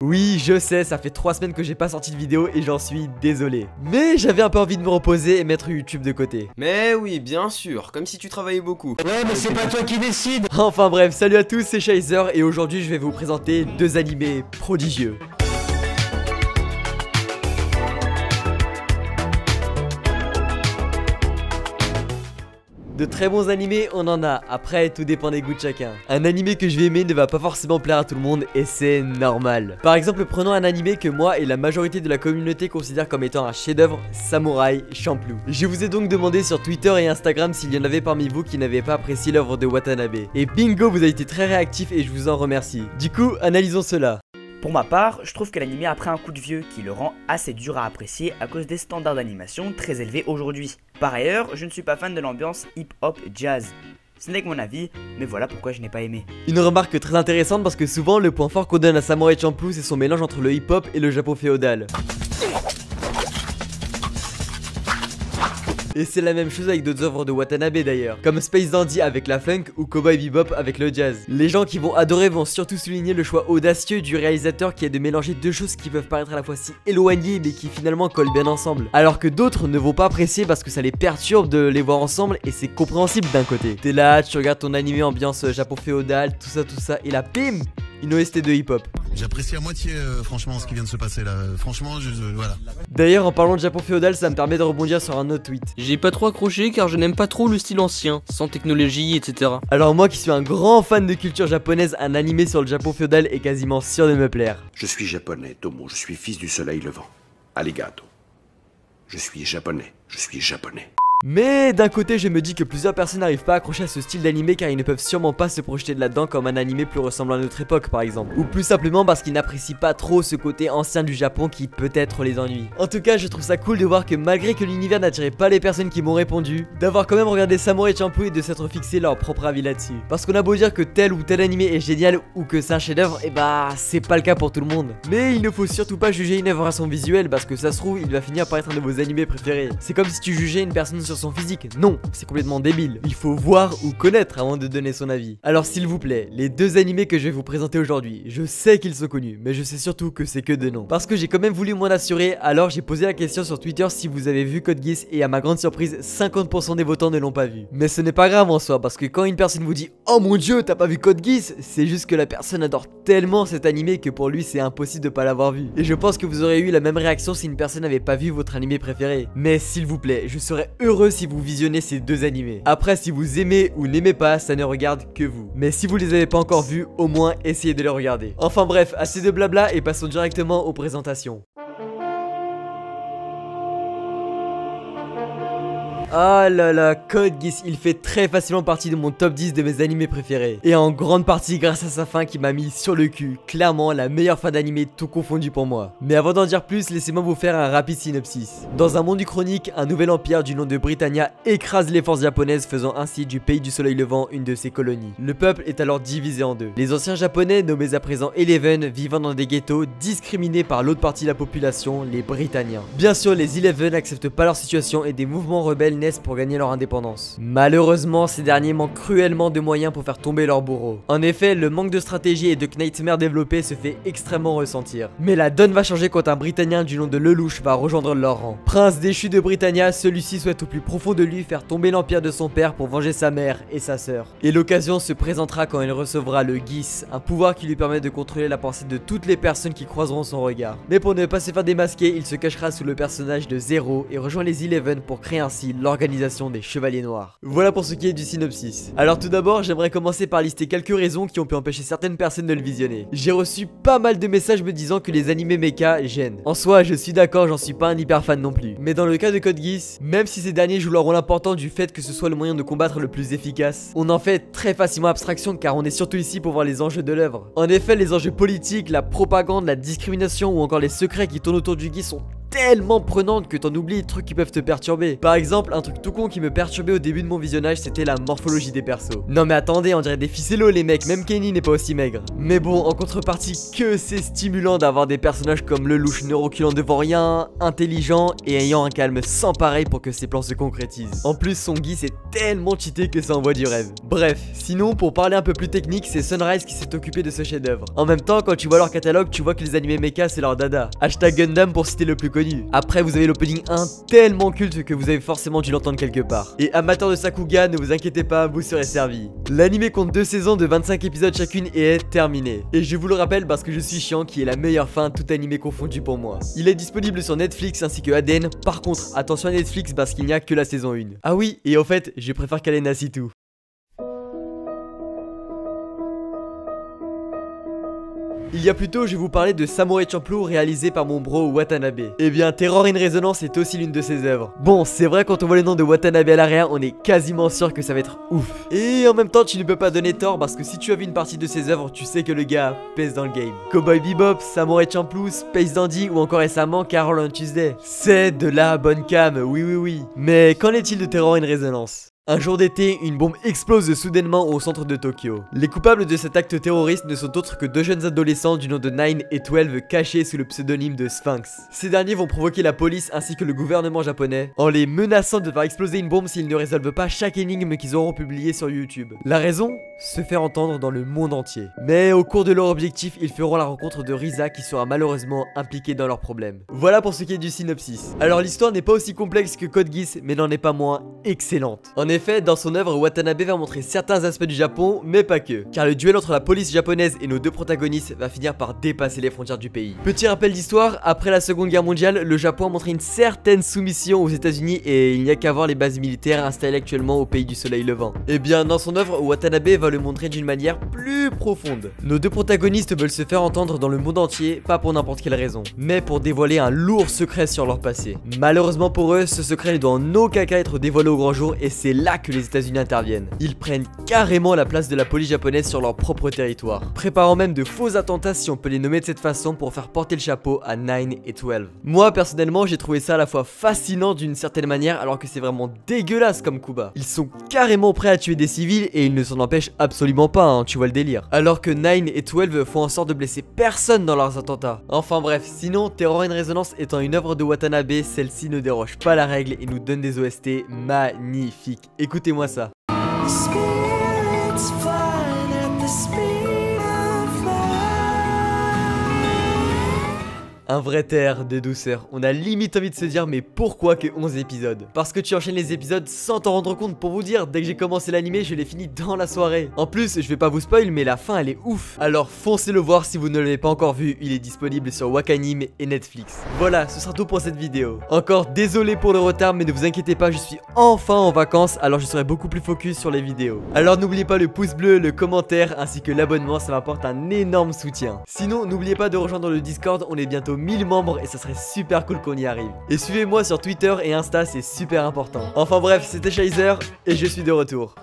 Oui, je sais, ça fait 3 semaines que j'ai pas sorti de vidéo et j'en suis désolé. Mais j'avais un peu envie de me reposer et mettre YouTube de côté. Mais oui, bien sûr, comme si tu travaillais beaucoup. Ouais, mais c'est pas toi qui décide. Enfin bref, salut à tous, c'est Chaser et aujourd'hui je vais vous présenter deux animés prodigieux. De très bons animés, on en a, après tout dépend des goûts de chacun. Un animé que je vais aimer ne va pas forcément plaire à tout le monde et c'est normal. Par exemple, prenons un animé que moi et la majorité de la communauté considèrent comme étant un chef-d'œuvre, Samurai Champloo. Je vous ai donc demandé sur Twitter et Instagram s'il y en avait parmi vous qui n'avaient pas apprécié l'œuvre de Watanabe. Et bingo, vous avez été très réactifs et je vous en remercie. Du coup, analysons cela. Pour ma part, je trouve que l'anime a pris un coup de vieux qui le rend assez dur à apprécier à cause des standards d'animation très élevés aujourd'hui. Par ailleurs, je ne suis pas fan de l'ambiance hip-hop jazz. Ce n'est que mon avis, mais voilà pourquoi je n'ai pas aimé. Une remarque très intéressante parce que souvent le point fort qu'on donne à Samurai Champloo c'est son mélange entre le hip-hop et le Japon féodal. Et c'est la même chose avec d'autres œuvres de Watanabe d'ailleurs, comme Space Dandy avec la funk ou Cowboy Bebop avec le jazz. Les gens qui vont adorer vont surtout souligner le choix audacieux du réalisateur qui est de mélanger deux choses qui peuvent paraître à la fois si éloignées mais qui finalement collent bien ensemble. Alors que d'autres ne vont pas apprécier parce que ça les perturbe de les voir ensemble et c'est compréhensible d'un côté. T'es là, tu regardes ton animé ambiance Japon féodal, tout ça, et là bim, une OST de hip-hop. J'apprécie à moitié franchement ce qui vient de se passer là. Franchement, voilà. D'ailleurs, en parlant de Japon féodal, ça me permet de rebondir sur un autre tweet. J'ai pas trop accroché car je n'aime pas trop le style ancien, sans technologie, etc. Alors moi qui suis un grand fan de culture japonaise, un animé sur le Japon féodal est quasiment sûr de me plaire. Je suis japonais, Tomo, je suis fils du soleil levant. Alligato. Je suis japonais, je suis japonais. Mais d'un côté je me dis que plusieurs personnes n'arrivent pas à accrocher à ce style d'animé car ils ne peuvent sûrement pas se projeter de là-dedans comme un animé plus ressemblant à notre époque par exemple. Ou plus simplement parce qu'ils n'apprécient pas trop ce côté ancien du Japon qui peut-être les ennuie. En tout cas je trouve ça cool de voir que malgré que l'univers n'attirait pas les personnes qui m'ont répondu, d'avoir quand même regardé Samurai Champloo et de s'être fixé leur propre avis là-dessus. Parce qu'on a beau dire que tel ou tel animé est génial ou que c'est un chef-d'œuvre, et bah c'est pas le cas pour tout le monde. Mais il ne faut surtout pas juger une œuvre à son visuel parce que ça se trouve il va finir par être un de vos animés préférés. C'est comme si tu jugeais une personne sur son physique. Non, c'est complètement débile. Il faut voir ou connaître avant de donner son avis. Alors s'il vous plaît, les deux animés que je vais vous présenter aujourd'hui, je sais qu'ils sont connus, mais je sais surtout que c'est que de noms. Parce que j'ai quand même voulu m'en assurer, alors j'ai posé la question sur Twitter si vous avez vu Code Geass et à ma grande surprise, 50% des votants ne l'ont pas vu. Mais ce n'est pas grave en soi, parce que quand une personne vous dit « Oh mon dieu, t'as pas vu Code Geass ?» c'est juste que la personne adore tellement cet animé que pour lui c'est impossible de pas l'avoir vu. Et je pense que vous aurez eu la même réaction si une personne n'avait pas vu votre animé préféré. Mais s'il vous plaît, je serais heureux si vous visionnez ces deux animés. Après si vous aimez ou n'aimez pas, ça ne regarde que vous. Mais si vous les avez pas encore vus, au moins essayez de les regarder. Enfin bref, assez de blabla et passons directement aux présentations. Ah là là, Code Geass, il fait très facilement partie de mon top 10 de mes animés préférés. Et en grande partie grâce à sa fin qui m'a mis sur le cul. Clairement la meilleure fin d'animé tout confondu pour moi. Mais avant d'en dire plus, laissez-moi vous faire un rapide synopsis. Dans un monde uchronique, un nouvel empire du nom de Britannia écrase les forces japonaises, faisant ainsi du pays du soleil levant une de ses colonies. Le peuple est alors divisé en deux. Les anciens japonais, nommés à présent Eleven, vivant dans des ghettos, discriminés par l'autre partie de la population, les Britanniens. Bien sûr, les Eleven n'acceptent pas leur situation et des mouvements rebelles pour gagner leur indépendance. Malheureusement, ces derniers manquent cruellement de moyens pour faire tomber leur bourreau. En effet, le manque de stratégie et de Knightmare développé se fait extrêmement ressentir. Mais la donne va changer quand un Britannia du nom de Lelouch va rejoindre leur rang. Prince déchu de Britannia, celui-ci souhaite au plus profond de lui faire tomber l'empire de son père pour venger sa mère et sa sœur. Et l'occasion se présentera quand il recevra le Geass, un pouvoir qui lui permet de contrôler la pensée de toutes les personnes qui croiseront son regard. Mais pour ne pas se faire démasquer, il se cachera sous le personnage de Zero et rejoint les Eleven pour créer ainsi l'organisation des Chevaliers Noirs. Voilà pour ce qui est du synopsis. Alors tout d'abord, j'aimerais commencer par lister quelques raisons qui ont pu empêcher certaines personnes de le visionner. J'ai reçu pas mal de messages me disant que les animés mecha gênent. En soi, je suis d'accord, j'en suis pas un hyper fan non plus. Mais dans le cas de Code Geass, même si ces derniers jouent leur rôle important du fait que ce soit le moyen de combattre le plus efficace, on en fait très facilement abstraction car on est surtout ici pour voir les enjeux de l'œuvre. En effet, les enjeux politiques, la propagande, la discrimination ou encore les secrets qui tournent autour du Geass sont tellement prenante que t'en oublies les trucs qui peuvent te perturber. Par exemple, un truc tout con qui me perturbait au début de mon visionnage, c'était la morphologie des persos. Non mais attendez, on dirait des ficellos les mecs, même Kenny n'est pas aussi maigre. Mais bon, en contrepartie, que c'est stimulant d'avoir des personnages comme le louche neuroculant devant rien, intelligent et ayant un calme sans pareil pour que ses plans se concrétisent. En plus, son Guy c'est tellement cheaté que ça envoie du rêve. Bref, sinon pour parler un peu plus technique, c'est Sunrise qui s'est occupé de ce chef-d'œuvre. En même temps, quand tu vois leur catalogue, tu vois que les animés mecha c'est leur dada. Hashtag Gundam pour citer le plus connu. Après, vous avez l'opening 1 tellement culte que vous avez forcément dû l'entendre quelque part. Et amateurs de Sakuga, ne vous inquiétez pas, vous serez servis. L'anime compte 2 saisons de 25 épisodes chacune et est terminé. Et je vous le rappelle parce que je suis chiant, qui est la meilleure fin, tout animé confondu pour moi. Il est disponible sur Netflix ainsi que ADN. Par contre, attention à Netflix parce qu'il n'y a que la saison 1. Ah oui, et au fait, je préfère Kalena Situ. Il y a plus tôt, je vais vous parler de Samurai Champloo réalisé par mon bro Watanabe. Eh bien, Terror in Resonance est aussi l'une de ses œuvres. Bon, c'est vrai, quand on voit le nom de Watanabe à l'arrière, on est quasiment sûr que ça va être ouf. Et en même temps, tu ne peux pas donner tort parce que si tu as vu une partie de ses œuvres, tu sais que le gars pèse dans le game. Cowboy Bebop, Samurai Champloo, Space Dandy ou encore récemment Carol on Tuesday. C'est de la bonne cam, oui. Mais qu'en est-il de Terror in Resonance ? Un jour d'été, une bombe explose soudainement au centre de Tokyo. Les coupables de cet acte terroriste ne sont autres que 2 jeunes adolescents du nom de 9 et 12 cachés sous le pseudonyme de Sphinx. Ces derniers vont provoquer la police ainsi que le gouvernement japonais en les menaçant de faire exploser une bombe s'ils ne résolvent pas chaque énigme qu'ils auront publiée sur YouTube. La raison ? Se faire entendre dans le monde entier. Mais au cours de leur objectif, ils feront la rencontre de Risa qui sera malheureusement impliquée dans leurs problèmes. Voilà pour ce qui est du synopsis. Alors l'histoire n'est pas aussi complexe que Code Geass, mais n'en est pas moins excellente. En effet, dans son œuvre, Watanabe va montrer certains aspects du Japon, mais pas que. Car le duel entre la police japonaise et nos 2 protagonistes va finir par dépasser les frontières du pays. Petit rappel d'histoire, après la Seconde Guerre mondiale, le Japon a montré une certaine soumission aux États-Unis et il n'y a qu'à voir les bases militaires installées actuellement au pays du soleil levant. Et bien dans son œuvre, Watanabe va le montrer d'une manière plus profonde. Nos 2 protagonistes veulent se faire entendre dans le monde entier, pas pour n'importe quelle raison, mais pour dévoiler un lourd secret sur leur passé. Malheureusement pour eux, ce secret ne doit en aucun cas être dévoilé au grand jour et c'est là que les États-Unis interviennent. Ils prennent carrément la place de la police japonaise sur leur propre territoire, préparant même de faux attentats si on peut les nommer de cette façon pour faire porter le chapeau à 9 et 12. Moi personnellement j'ai trouvé ça à la fois fascinant d'une certaine manière alors que c'est vraiment dégueulasse comme Kuba. Ils sont carrément prêts à tuer des civils et ils ne s'en empêchent absolument pas, hein, tu vois le délire. Alors que 9 et 12 font en sorte de blesser personne dans leurs attentats. Enfin bref, sinon Terror in Resonance étant une œuvre de Watanabe, celle-ci ne déroge pas la règle et nous donne des OST magnifiques. Écoutez-moi ça. Un vrai terre de douceur. On a limite envie de se dire mais pourquoi que 11 épisodes? Parce que tu enchaînes les épisodes sans t'en rendre compte. Pour vous dire, dès que j'ai commencé l'animé, je l'ai fini dans la soirée. En plus, je vais pas vous spoil mais la fin elle est ouf. Alors foncez le voir si vous ne l'avez pas encore vu. Il est disponible sur Wakanim et Netflix. Voilà, ce sera tout pour cette vidéo. Encore désolé pour le retard mais ne vous inquiétez pas, je suis enfin en vacances. Alors je serai beaucoup plus focus sur les vidéos. Alors n'oubliez pas le pouce bleu, le commentaire ainsi que l'abonnement, ça m'apporte un énorme soutien. Sinon n'oubliez pas de rejoindre le Discord, on est bientôt 1000 membres et ça serait super cool qu'on y arrive. Et suivez-moi sur Twitter et Insta, c'est super important. Enfin bref, c'était Shizer et je suis de retour.